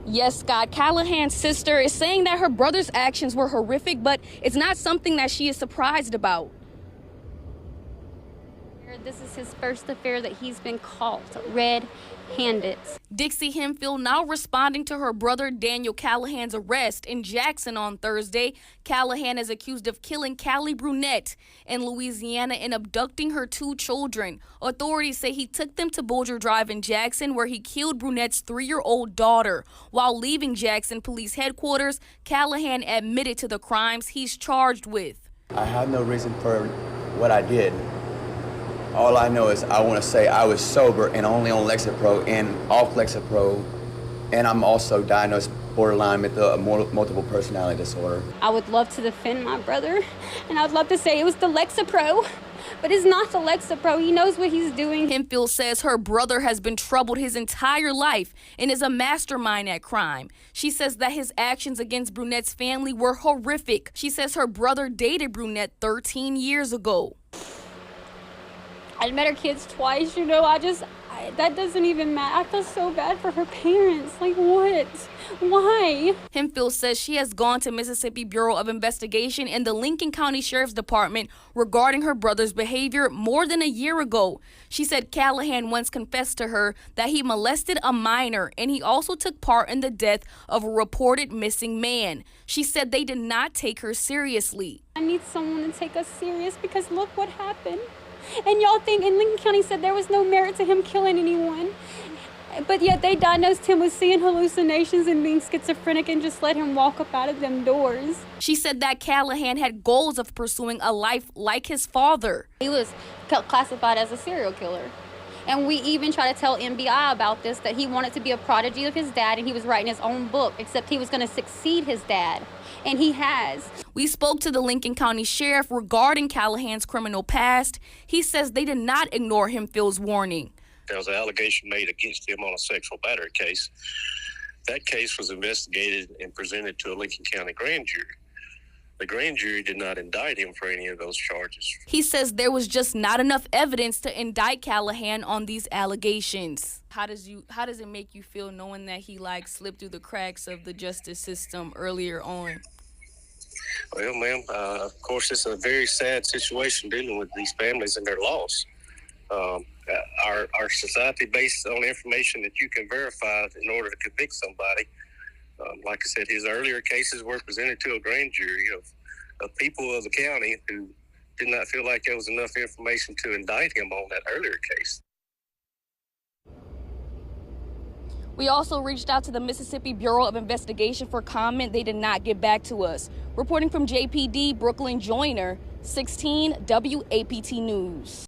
Yes, Scott, Callahan's sister is saying that her brother's actions were horrific, but it's not something that she is surprised about. This is his first affair that he's been caught red-handed. Dixie Hemphill now responding to her brother Daniel Callahan's arrest in Jackson on Thursday. Callahan is accused of killing Callie Brunette in Louisiana and abducting her 2 children. Authorities say he took them to Bulger Drive in Jackson, where he killed Brunette's 3-year-old daughter. While leaving Jackson Police Headquarters, Callahan admitted to the crimes he's charged with. I had no reason for what I did. All I know is I want to say I was sober and only on Lexapro and off Lexapro, and I'm also diagnosed borderline with a multiple personality disorder. I would love to defend my brother, and I'd love to say it was the Lexapro, but it's not the Lexapro. He knows what he's doing. Hemphill says her brother has been troubled his entire life and is a mastermind at crime. She says that his actions against Brunette's family were horrific. She says her brother dated Brunette 13 years ago. I met her kids twice, that doesn't even matter. I feel so bad for her parents. Like, what? Why? Hemphill says she has gone to Mississippi Bureau of Investigation and the Lincoln County Sheriff's Department regarding her brother's behavior more than a year ago. She said Callahan once confessed to her that he molested a minor, and he also took part in the death of a reported missing man. She said they did not take her seriously. I need someone to take us serious because look what happened. And y'all think, and Lincoln County said there was no merit to him killing anyone. But yet they diagnosed him with seeing hallucinations and being schizophrenic and just let him walk up out of them doors. She said that Callahan had goals of pursuing a life like his father. He was classified as a serial killer. And we even tried to tell MBI about this, that he wanted to be a prodigy of his dad and he was writing his own book, except he was going to succeed his dad. And he has. We spoke to the Lincoln County Sheriff regarding Callahan's criminal past. He says they did not ignore Hemphill's warning. There was an allegation made against him on a sexual battery case. That case was investigated and presented to a Lincoln County grand jury. The grand jury did not indict him for any of those charges. He says there was just not enough evidence to indict Callahan on these allegations. How does it make you feel knowing that he slipped through the cracks of the justice system earlier on? Well, ma'am, of course, it's a very sad situation dealing with these families and their loss. Our society, based on information that you can verify in order to convict somebody, like I said, his earlier cases were presented to a grand jury of people of the county who did not feel like there was enough information to indict him on that earlier case. We also reached out to the Mississippi Bureau of Investigation for comment. They did not get back to us. Reporting from JPD, Brooklyn Joyner, 16 WAPT News.